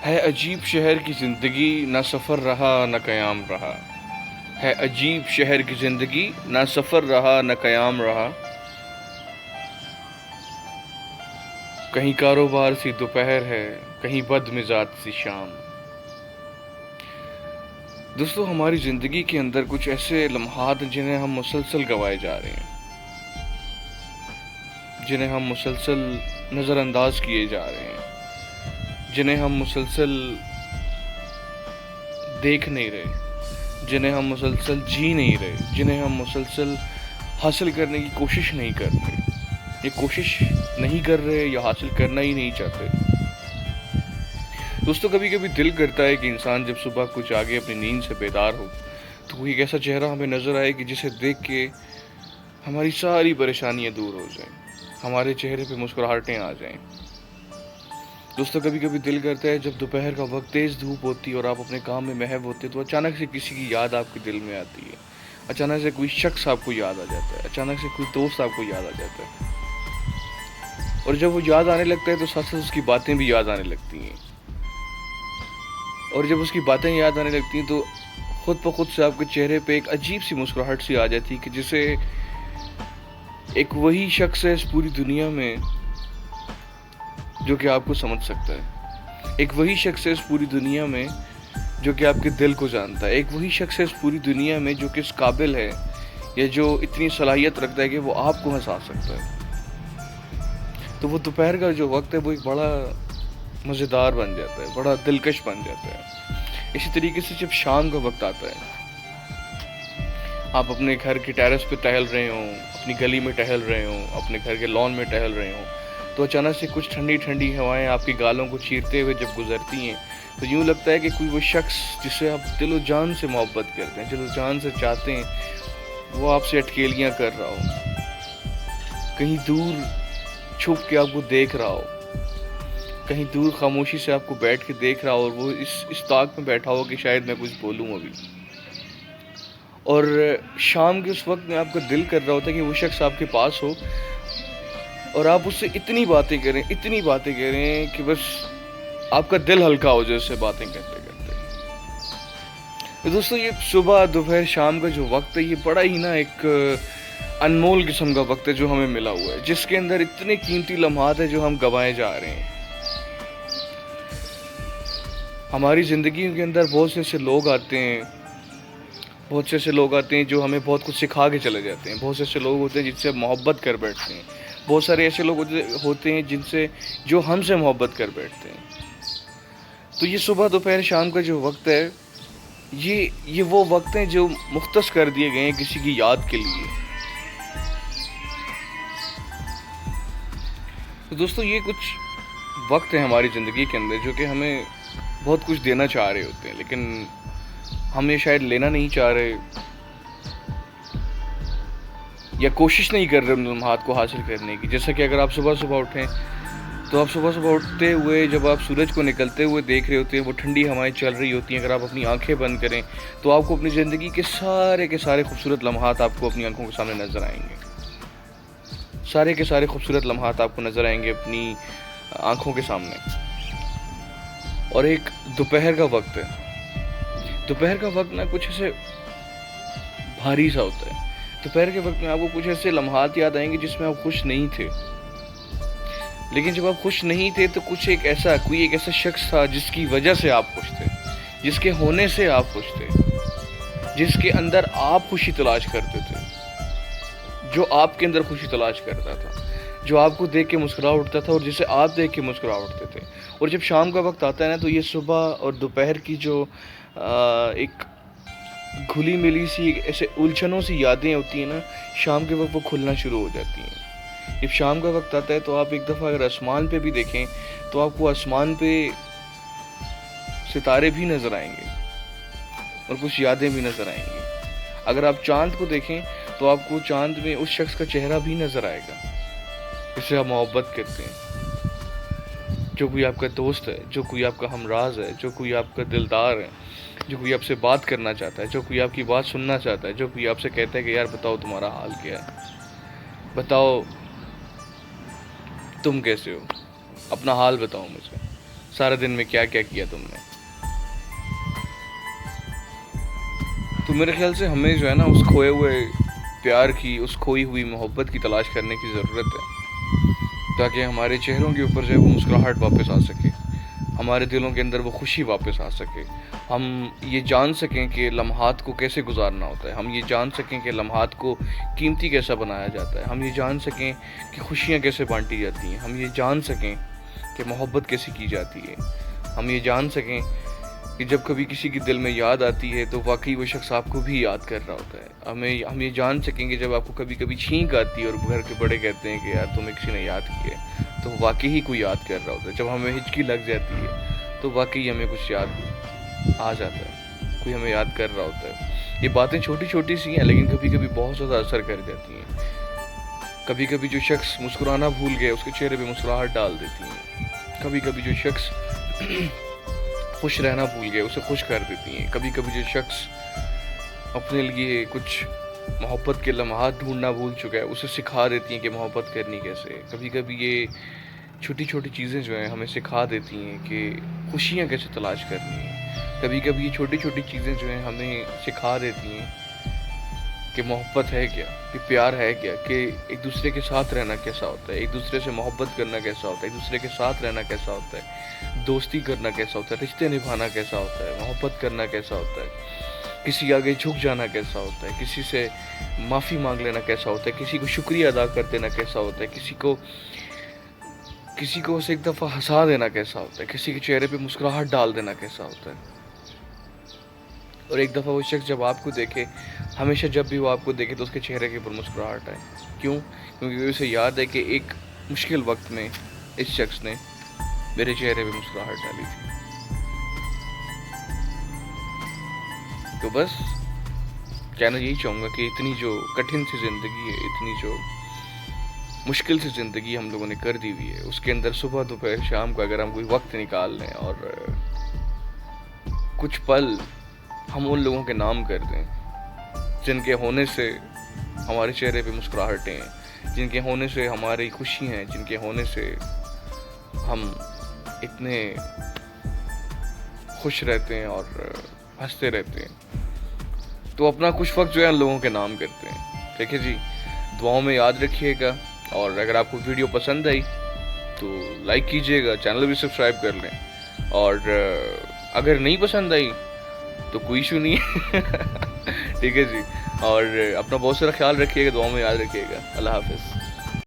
ہے عجیب شہر کی زندگی، نہ سفر رہا نہ قیام رہا۔ ہے عجیب شہر کی زندگی، نہ سفر رہا نہ قیام رہا۔ کہیں کاروبار سی دوپہر ہے، کہیں بد مزاج سی شام۔ دوستو، ہماری زندگی کے اندر کچھ ایسے لمحات ہیں جنہیں ہم مسلسل گوائے جا رہے ہیں، جنہیں ہم مسلسل نظر انداز کیے جا رہے ہیں، جنہیں ہم مسلسل دیکھ نہیں رہے، جنہیں ہم مسلسل جی نہیں رہے، جنہیں ہم مسلسل حاصل کرنے کی کوشش نہیں کر رہے، یہ کوشش نہیں کر رہے یا حاصل کرنا ہی نہیں چاہتے۔ دوستو، کبھی کبھی دل کرتا ہے کہ انسان جب صبح کچھ آگے اپنی نیند سے بیدار ہو تو کوئی ایک ایسا چہرہ ہمیں نظر آئے کہ جسے دیکھ کے ہماری ساری پریشانیاں دور ہو جائیں، ہمارے چہرے پہ مسکراہٹیں آ جائیں۔ دوستو، کبھی کبھی دل کرتا ہے جب دوپہر کا وقت تیز دھوپ ہوتی ہے اور آپ اپنے کام میں محو ہوتے تو اچانک سے کسی کی یاد آپ کے دل میں آتی ہے، اچانک سے کوئی شخص آپ کو یاد آ جاتا ہے، اچانک سے کوئی دوست آپ کو یاد آ جاتا ہے، اور جب وہ یاد آنے لگتا ہے تو ساتھ ساتھ اس کی باتیں بھی یاد آنے لگتی ہیں، اور جب اس کی باتیں یاد آنے لگتی ہیں تو خود بخود سے آپ کے چہرے پہ ایک عجیب سی مسکراہٹ سی آ جاتی ہے کہ جسے ایک وہی شخص ہے اس پوری دنیا میں جو کہ آپ کو سمجھ سکتا ہے، ایک وہی شخص ہے اس پوری دنیا میں جو کہ آپ کے دل کو جانتا ہے، ایک وہی شخص ہے اس پوری دنیا میں جو کہ اس قابل ہے یا جو اتنی صلاحیت رکھتا ہے کہ وہ آپ کو ہنسا سکتا ہے۔ تو وہ دوپہر کا جو وقت ہے وہ ایک بڑا مزیدار بن جاتا ہے، بڑا دلکش بن جاتا ہے۔ اسی طریقے سے جب شام کا وقت آتا ہے، آپ اپنے گھر کے ٹیرس پہ ٹہل رہے ہوں، اپنی گلی میں ٹہل رہے ہوں، اپنے گھر کے لان میں ٹہل رہے ہوں، تو اچانک سے کچھ ٹھنڈی ٹھنڈی ہوائیں آپ کی گالوں کو چیرتے ہوئے جب گزرتی ہیں تو یوں لگتا ہے کہ کوئی وہ شخص جسے آپ دل و جان سے محبت کرتے ہیں، دل و جان سے چاہتے ہیں، وہ آپ سے اٹکیلیاں کر رہا ہو، کہیں دور چھپ کے آپ کو دیکھ رہا ہو، کہیں دور خاموشی سے آپ کو بیٹھ کے دیکھ رہا ہو، اور وہ اس طاق میں بیٹھا ہو کہ شاید میں کچھ بولوں ابھی۔ اور شام کے اس وقت میں آپ کا دل کر رہا ہوتا ہے کہ وہ شخص آپ کے پاس ہو اور آپ اس سے اتنی باتیں کریں کہ بس آپ کا دل ہلکا ہو جائے اس سے باتیں کرتے کرتے۔ تو دوستو، یہ صبح دوپہر شام کا جو وقت ہے یہ بڑا ہی نا ایک انمول قسم کا وقت ہے جو ہمیں ملا ہوا ہے، جس کے اندر اتنے قیمتی لمحات ہیں جو ہم گنوائے جا رہے ہیں۔ ہماری زندگی کے اندر بہت سے ایسے لوگ آتے ہیں جو ہمیں بہت کچھ سکھا کے چلے جاتے ہیں، بہت سے ایسے لوگ ہوتے ہیں جن سے محبت کر بیٹھتے ہیں، بہت سارے ایسے لوگ ہوتے ہیں جو ہم سے محبت کر بیٹھتے ہیں۔ تو یہ صبح دوپہر شام کا جو وقت ہے یہ وہ وقت ہیں جو مختص کر دیے گئے ہیں کسی کی یاد کے لیے۔ تو دوستو، یہ کچھ وقت ہیں ہماری زندگی کے اندر جو کہ ہمیں بہت کچھ دینا چاہ رہے ہوتے ہیں، لیکن ہم یہ شاید لینا نہیں چاہ رہے یا کوشش نہیں کر رہے ان لمحات کو حاصل کرنے کی۔ جیسا کہ اگر آپ صبح صبح اٹھیں تو آپ صبح صبح اٹھتے ہوئے جب آپ سورج کو نکلتے ہوئے دیکھ رہے ہوتے ہیں، وہ ٹھنڈی ہوائیں چل رہی ہوتی ہیں، اگر آپ اپنی آنکھیں بند کریں تو آپ کو اپنی زندگی کے سارے خوبصورت لمحات آپ کو اپنی آنکھوں کے سامنے نظر آئیں گے، سارے خوبصورت لمحات آپ کو نظر آئیں گے اپنی آنکھوں کے سامنے۔ اور ایک دوپہر کا وقت ہے، دوپہر کا وقت نا کچھ ایسے بھاری سا ہوتا ہے۔ دوپہر کے وقت میں آپ کو کچھ ایسے لمحات یاد آئیں گے جس میں آپ خوش نہیں تھے، لیکن جب آپ خوش نہیں تھے تو کوئی ایک ایسا شخص تھا جس کی وجہ سے آپ خوش تھے، جس کے ہونے سے آپ خوش تھے، جس کے اندر آپ خوشی تلاش کرتے تھے، جو آپ کے اندر خوشی تلاش کرتا تھا، جو آپ کو دیکھ کے مسکرا اٹھتا تھا اور جسے آپ دیکھ کے مسکرا اٹھتے تھے۔ اور جب شام کا وقت آتا ہے نا تو یہ صبح اور دوپہر کی جو ایک گھلی ملی سی ایسے الجھنوں سی یادیں ہوتی ہیں نا، شام کے وقت وہ کھلنا شروع ہو جاتی ہیں۔ جب شام کا وقت آتا ہے تو آپ ایک دفعہ اگر آسمان پہ بھی دیکھیں تو آپ کو آسمان پہ ستارے بھی نظر آئیں گے اور کچھ یادیں بھی نظر آئیں گی۔ اگر آپ چاند کو دیکھیں تو آپ کو چاند میں اس شخص کا چہرہ بھی نظر آئے گا جس سے آپ محبت کرتے ہیں، جو کوئی آپ کا دوست ہے، جو کوئی آپ کا ہمراز ہے، جو کوئی آپ کا دلدار ہے، جو کوئی آپ سے بات کرنا چاہتا ہے، جو کوئی آپ کی بات سننا چاہتا ہے، جو کوئی آپ سے کہتا ہے کہ یار بتاؤ تمہارا حال کیا ہے، بتاؤ تم کیسے ہو، اپنا حال بتاؤ مجھے۔ سارے دن میں کیا کیا کیا تم نے. تو میرے خیال سے ہمیں جو ہے نا اس کھوئے ہوئے پیار کی, اس کھوئی ہوئی محبت کی تلاش کرنے کی ضرورت ہے, تاکہ ہمارے چہروں کے اوپر جو ہے وہ مسکراہٹ واپس آ سکے, ہمارے دلوں کے اندر وہ خوشی واپس آ سکے, ہم یہ جان سکیں کہ لمحات کو کیسے گزارنا ہوتا ہے, ہم یہ جان سکیں کہ لمحات کو قیمتی کیسا بنایا جاتا ہے, ہم یہ جان سکیں کہ خوشیاں کیسے بانٹی جاتی ہیں, ہم یہ جان سکیں کہ محبت کیسے کی جاتی ہے, ہم یہ جان سکیں کہ جب کبھی کسی کی دل میں یاد آتی ہے تو واقعی وہ شخص آپ کو بھی یاد کر رہا ہوتا ہے. ہم یہ جان سکیں کہ جب آپ کو کبھی کبھی چھینک آتی ہے اور گھر کے بڑے کہتے ہیں کہ یار تمہیں کسی نے یاد کیا ہے, تو واقعی ہی کوئی یاد کر رہا ہوتا ہے. جب ہمیں ہچکی لگ جاتی ہے تو واقعی ہمیں کچھ یاد آ جاتا ہے, کوئی ہمیں یاد کر رہا ہوتا ہے. یہ باتیں چھوٹی چھوٹی سی ہیں لیکن کبھی کبھی بہت زیادہ اثر کر جاتی ہیں. کبھی کبھی جو شخص مسکرانا بھول گئے اس کے چہرے پہ مسکراہٹ ڈال دیتی ہیں. کبھی کبھی جو شخص خوش رہنا بھول گئے اسے خوش کر دیتی ہیں. کبھی کبھی جو شخص اپنے لیے کچھ محبت کے لمحات ڈھونڈنا بھول چکا ہے اسے سکھا دیتی ہیں کہ محبت کرنی کیسے. کبھی کبھی یہ چھوٹی چھوٹی چیزیں جو ہیں ہمیں سکھا دیتی ہیں کہ خوشیاں کیسے تلاش کرنی ہیں. کبھی کبھی یہ چھوٹی چھوٹی چیزیں جو ہیں ہمیں سکھا دیتی ہیں کہ محبت ہے کیا, کہ پیار ہے کیا, کہ ایک دوسرے کے ساتھ رہنا کیسا ہوتا ہے, ایک دوسرے سے محبت کرنا کیسا ہوتا ہے, ایک دوسرے کے ساتھ رہنا کیسا ہوتا ہے, دوستی کرنا کیسا ہوتا ہے, رشتے نبھانا کیسا ہوتا ہے, محبت کرنا کیسا ہوتا ہے, کسی آگے جھک جانا کیسا ہوتا ہے, کسی سے معافی مانگ لینا کیسا ہوتا ہے, کسی کو شکریہ ادا کر دینا کیسا ہوتا ہے, کسی کو اسے ایک دفعہ ہنسا دینا کیسا ہوتا ہے, کسی کے چہرے پہ مسکراہٹ ڈال دینا کیسا ہوتا ہے. اور ایک دفعہ وہ شخص جب آپ کو دیکھے, ہمیشہ جب بھی وہ آپ کو دیکھے تو اس کے چہرے کے اوپر مسکراہٹ آئے. کیوں؟ کیونکہ اسے یاد ہے کہ ایک مشکل وقت میں اس شخص نے میرے چہرے پہ مسکراہٹ ڈالی تھی. تو بس کہنا یہی چاہوں گا کہ اتنی جو کٹھن سی زندگی ہے, اتنی جو مشکل سی زندگی ہم لوگوں نے کر دی ہوئی ہے, اس کے اندر صبح دوپہر شام کو اگر ہم کوئی وقت نکال لیں اور کچھ پل ہم ان لوگوں کے نام کر دیں جن کے ہونے سے ہمارے چہرے پہ مسکراہٹیں ہیں, جن کے ہونے سے ہماری خوشی ہیں, جن کے ہونے سے ہم اتنے خوش رہتے ہیں اور ہنستے رہتے ہیں, تو اپنا کچھ وقت جو ہے ان لوگوں کے نام کرتے ہیں. ٹھیک ہے جی, دعاؤں میں یاد رکھیے گا, اور اگر آپ کو ویڈیو پسند آئی تو لائک کیجیے گا, چینل بھی سبسکرائب کر لیں, اور اگر نہیں پسند آئی تو کوئی ایشو نہیں ہے. ٹھیک ہے جی, اور اپنا بہت سارا خیال رکھیے گا, دعاؤں میں یاد رکھیے گا. اللہ حافظ.